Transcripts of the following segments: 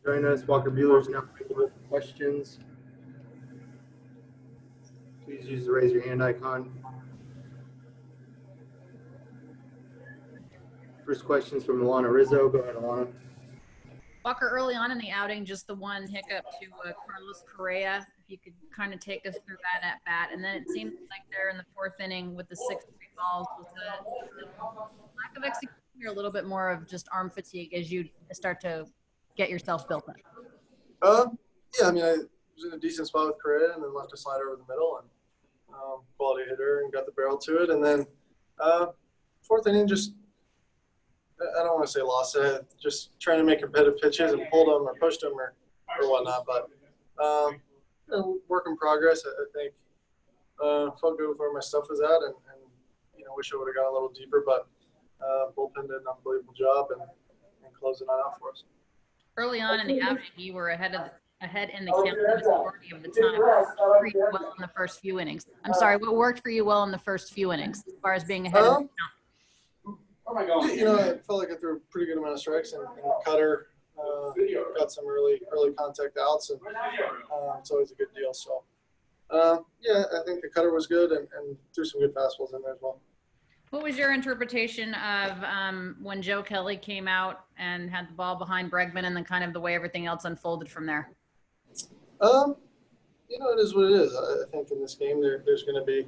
Join us. Walker Buehler is now available for questions. Please use the raise your hand icon. First question is from Alanna Rizzo. Go ahead, Alanna. Walker, early on in the outing, just the one hiccup to Carlos Correa. If you could kind of take us through that at bat. And then it seemed like there in the fourth inning with the 6 balls, was a lack of execution or a little bit more of just arm fatigue as you start to get yourself built up? Yeah, I mean, I was in a decent spot with Correa and then left a slider over the middle and quality hitter and got the barrel to it. And then fourth inning, just I don't want to say lost it, just trying to make competitive pitches and pulled them or pushed them or whatnot. But work in progress. I think felt good with where my stuff was at, and wish I would have gone a little deeper. But bullpen did an unbelievable job and closing that out for us. Early on in the outing, you were ahead in the count the majority of the time. What worked for you well in the first few innings? I'm sorry, what worked for you well in the first few innings as far as being ahead of the count? I felt like I threw a pretty good amount of strikes and the cutter got some early contact outs, and it's always a good deal. So, I think the cutter was good and threw some good fastballs in there as well. What was your interpretation of when Joe Kelly came out and had the ball behind Bregman and then kind of the way everything else unfolded from there? It is what it is. I think in this game there's going to be,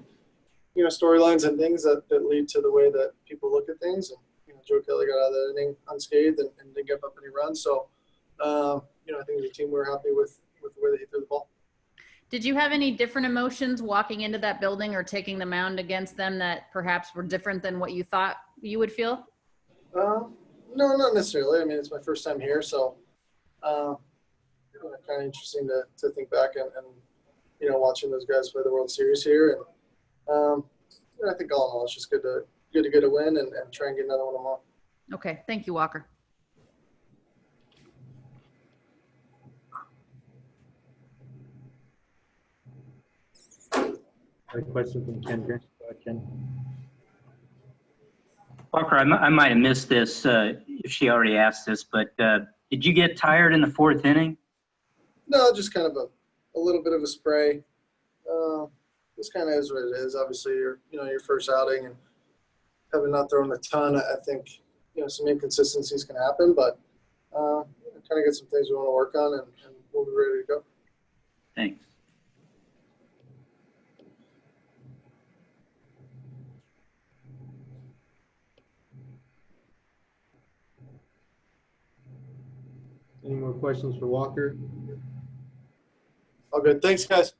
storylines and things that lead to the way that people look at things. And, Joe Kelly got out of that inning unscathed and didn't give up any runs. So, I think as a team we're happy with the way that he threw the ball. Did you have any different emotions walking into that building or taking the mound against them that perhaps were different than what you thought you would feel? No, not necessarily. I mean, it's my first time here, so kind of interesting to think back and watching those guys play the World Series here. And I think all in all, it's just good to get a win and try and get another one tomorrow. Okay, thank you, Walker. A question from Ken. Go ahead, Ken. Walker, I might have missed this if she already asked this, but did you get tired in the fourth inning? No, just kind of a little bit of a spray. This kind of is what it is. Obviously, your first outing and having not thrown a ton, I think some inconsistencies can happen, but kind of get some things we want to work on, and we'll be ready to go. Thanks. Any more questions for Walker? All good. Thanks, guys.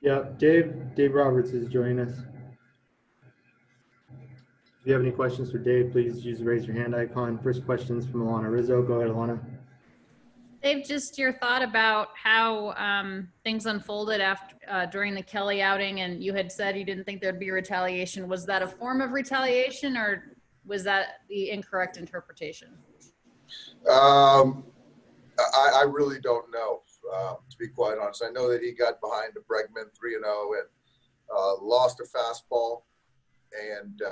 Yeah, Dave Roberts is joining us. If you have any questions for Dave, please use the raise your hand icon. First questions from Alanna Rizzo. Go ahead, Alanna. Dave, just your thought about how things unfolded after during the Kelly outing, and you had said you didn't think there'd be retaliation. Was that a form of retaliation, or was that the incorrect interpretation? I really don't know, to be quite honest. I know that he got behind a Bregman 3-0 and lost a fastball. And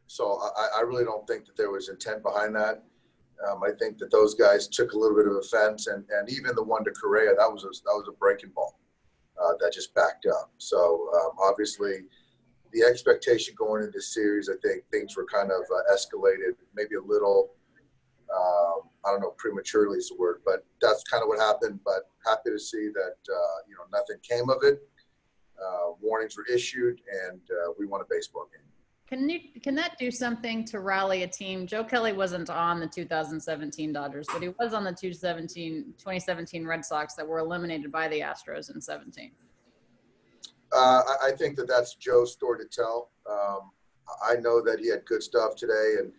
so I really don't think that there was intent behind that. I think that those guys took a little bit of offense, and even the one to Correa, that was a breaking ball that just backed up. So obviously the expectation going into this series, I think things were kind of escalated, maybe a little, I don't know, prematurely is the word, but that's kind of what happened. But happy to see that, nothing came of it. Warnings were issued, and we won a baseball game. Can that do something to rally a team? Joe Kelly wasn't on the 2017 Dodgers, but he was on the 2017 Red Sox that were eliminated by the Astros in 17. I think that's Joe's story to tell. I know that he had good stuff today and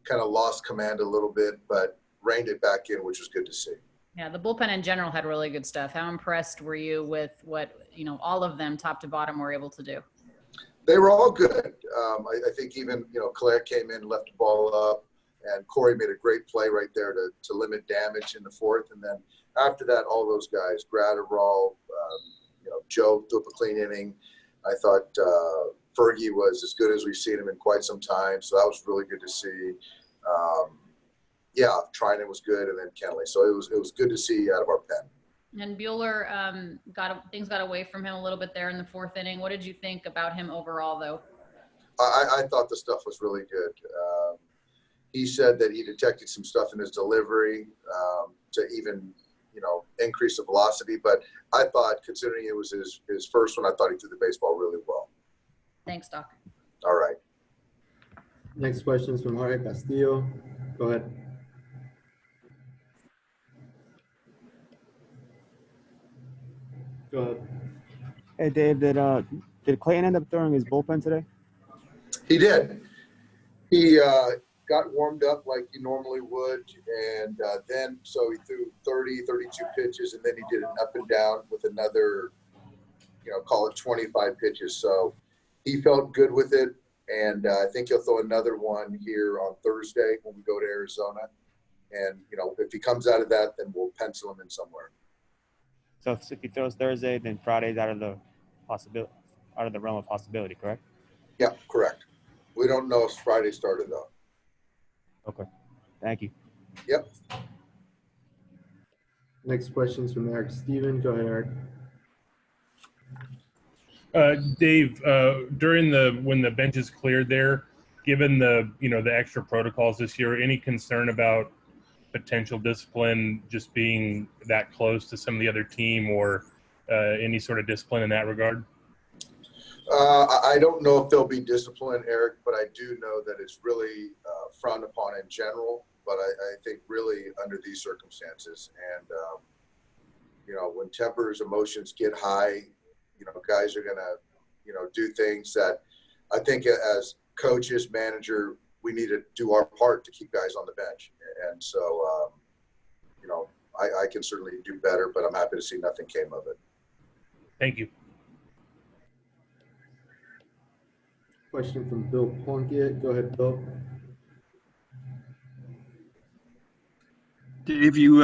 kind of lost command a little bit, but reined it back in, which was good to see. Yeah, the bullpen in general had really good stuff. How impressed were you with what, all of them top to bottom were able to do? They were all good. I think even, Claire came in, left the ball up, and Corey made a great play right there to limit damage in the fourth. And then after that, all those guys, Gratterall, Joe threw up a clean inning. I thought Fergie was as good as we've seen him in quite some time, so that was really good to see. Trinan was good, and then Kenley. So it was good to see out of our pen. And Buehler, things got away from him a little bit there in the fourth inning. What did you think about him overall, though? I thought the stuff was really good. He said that he detected some stuff in his delivery to even, increase the velocity. But I thought, considering it was his first one, I thought he threw the baseball really well. Thanks, Doc. All right. Next question is from Jorge Castillo. Go ahead. Go ahead. Hey, Dave, did Clayton end up throwing his bullpen today? He did. He got warmed up like he normally would, and so he threw 30, 32 pitches, and then he did an up and down with another, call it 25 pitches. So he felt good with it, and I think he'll throw another one here on Thursday when we go to Arizona. And, if he comes out of that, then we'll pencil him in somewhere. So if he throws Thursday, then Friday's out of the realm of possibility, correct? Yeah, correct. We don't know if Friday started, though. Okay. Thank you. Yep. Next question is from Eric Steven. Go ahead, Eric. Dave, when the bench is cleared there, given the extra protocols this year, any concern about potential discipline just being that close to some of the other team, or any sort of discipline in that regard? I don't know if there'll be discipline, Eric, but I do know that it's really frowned upon in general. But I think really under these circumstances, and when tempers, emotions get high, guys are gonna do things that I think as coaches, manager, we need to do our part to keep guys on the bench. And so, I can certainly do better, but I'm happy to see nothing came of it. Thank you. Question from Bill Plunkett. Go ahead, Bill. Dave, you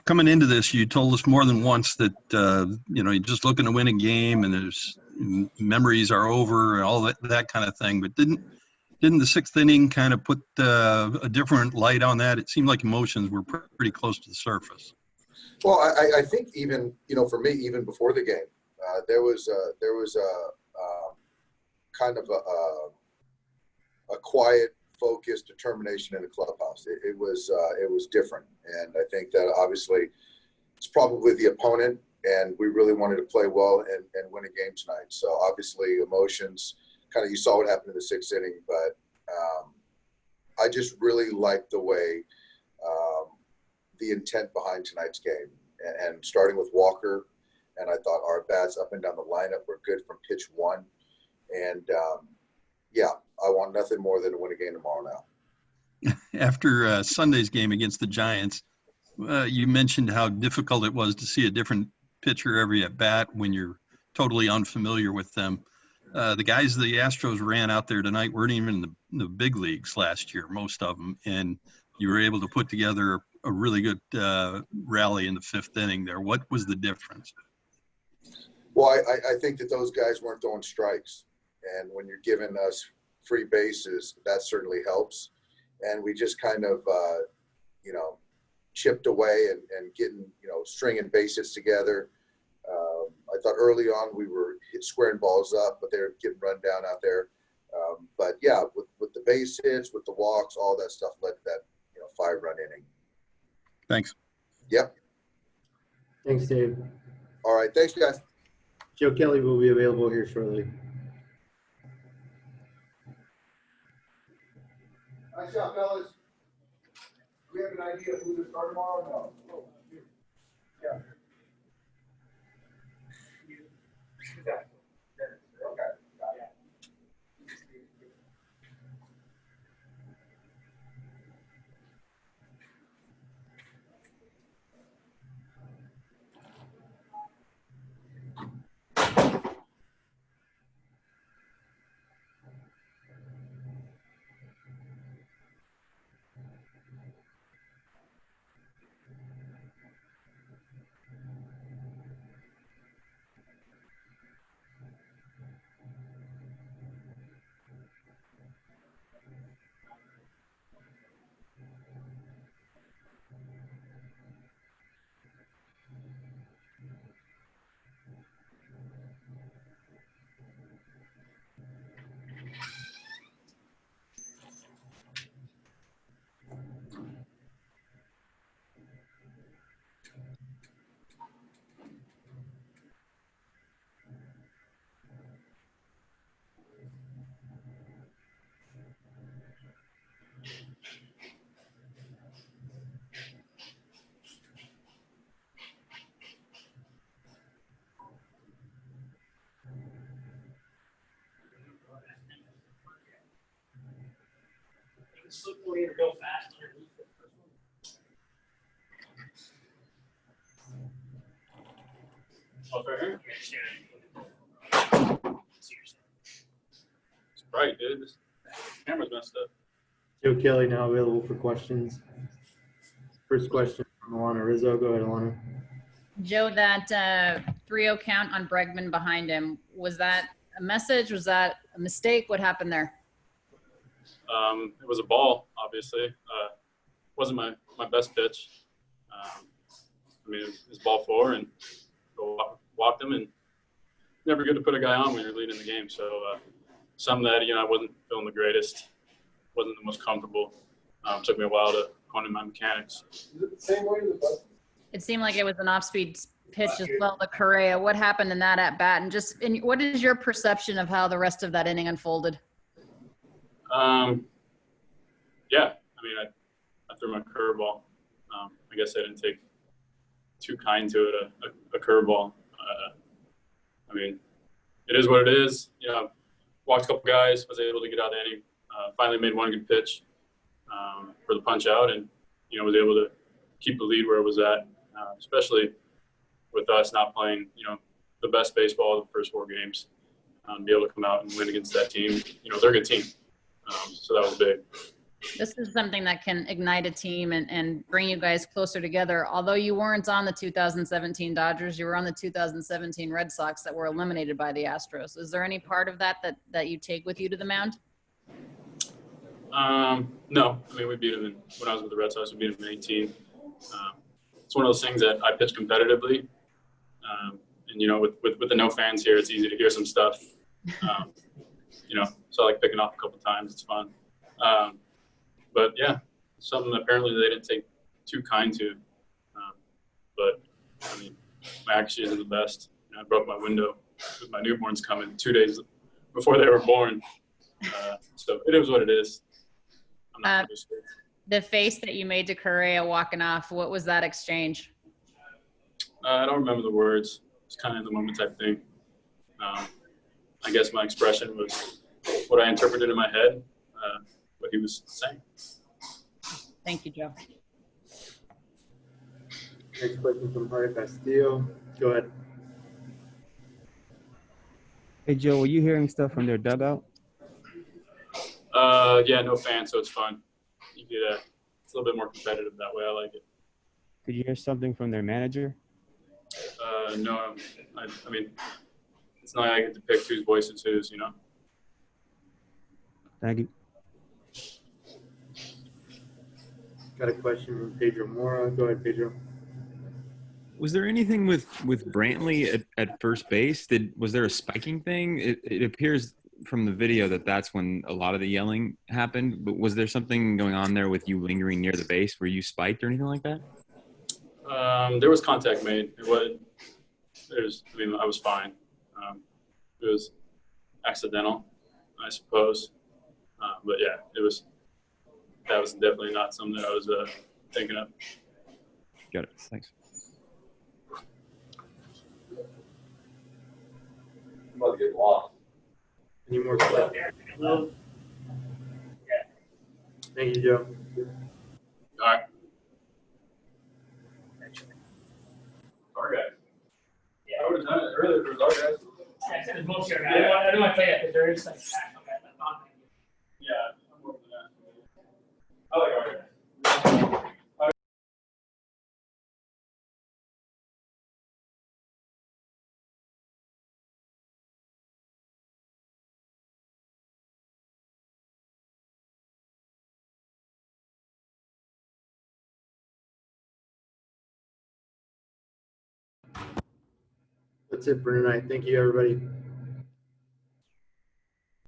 coming into this, you told us more than once that you're just looking to win a game, and there's memories are over, and all that kind of thing. But didn't the sixth inning kind of put a different light on that? It seemed like emotions were pretty close to the surface. Well, I think even for me, even before the game, there was a kind of a quiet, focused determination in the clubhouse. It was different, and I think that obviously it's probably the opponent, and we really wanted to play well and win a game tonight. So obviously emotions, kind of, you saw what happened in the sixth inning, but I just really liked the way the intent behind tonight's game, and starting with Walker, And I thought our bats up and down the lineup were good from pitch one. And yeah, I want nothing more than to win a game tomorrow now. After Sunday's game against the Giants, you mentioned how difficult it was to see a different pitcher every at bat when you're totally unfamiliar with them. The guys the Astros ran out there tonight weren't even in the big leagues last year, most of them, and you were able to put together a really good rally in the fifth inning there. What was the difference? Well, I think that those guys weren't throwing strikes, and when you're giving us free bases, that certainly helps. And we just kind of, chipped away and getting, stringing bases together. I thought early on we were squaring balls up, but they were getting run down out there. But yeah, with the base hits, with the walks, all that stuff led to that, 5-run inning. Thanks. Yep. Thanks, Dave. All right. Thanks, guys. Joe Kelly will be available here shortly. Nice job, fellas. Do we have an idea of who to start tomorrow? No. Yeah. Slippery to go fast underneath it. Oh, for her? It's bright, dude. This camera's messed up. Joe Kelly now available for questions. First question from Alanna Rizzo. Go ahead, Alanna. Joe, that 3-0 count on Bregman behind him, was that a message? Was that a mistake? What happened there? It was a ball, obviously. Wasn't my best pitch. It was ball 4 and walked him, and never good to put a guy on when you're leading the game. So some that, I wasn't feeling the greatest, wasn't the most comfortable. Took me a while to hone in my mechanics. Is it the same way as the It seemed like it was an off-speed pitch as well to Correa. What happened in that at bat? And what is your perception of how the rest of that inning unfolded? Yeah, I threw my curveball. I guess I didn't take too kind to it, a curveball. It is what it is. Walked a couple guys, was able to get out of the inning. Finally made one good pitch for the punch out, and was able to keep the lead where it was at, especially with us not playing the best baseball of the first 4 games. Be able to come out and win against that team. They're a good team, so that was big. This is something that can ignite a team and bring you guys closer together. Although you weren't on the 2017 Dodgers, you were on the 2017 Red Sox that were eliminated by the Astros. Is there any part of that you take with you to the mound? No. We beat them when I was with the Red Sox. We beat them in 18. It's one of those things that I pitch competitively. And, with the no fans here, it's easy to hear some stuff. So I like picking off a couple times. It's fun. But yeah, something apparently they didn't take too kind to. But my accuracy isn't the best. I broke my window with my newborns coming 2 days before they were born. So it is what it is. I'm not really sure. The face that you made to Correa walking off, what was that exchange? I don't remember the words. it's kind of in the moment type thing. I guess my expression was what I interpreted in my head, what he was saying. Thank you, Joe. Next question from Jorge Castillo. Go ahead. Hey, Joe, were you hearing stuff from their dugout? Yeah, no fans, so it's fun. You get it's a little bit more competitive that way. I like it. Did you hear something from their manager? No, I mean, it's not like I get to pick whose voice is whose, you know. Thank you. Got a question from Pedro Moura. Go ahead, Pedro. Was there anything with Brantley at first base? Was there a spiking thing? It appears from the video that's when a lot of the yelling happened. But was there something going on there with you lingering near the base? Were you spiked or anything like that? There was contact made. I was fine. It was accidental, I suppose. But yeah, that was definitely not something that I was thinking of. Got it. Thanks. I'm about to get lost. Any more questions? Thank you, Joe. All right. Our guys. Yeah. I would have done it earlier if it was our guys. Yeah, it's in most of your guys. I don't want to tell you because there is like back on that non-thing. Yeah, I'm more for that. I like our guys. That's it for tonight. Thank you, everybody.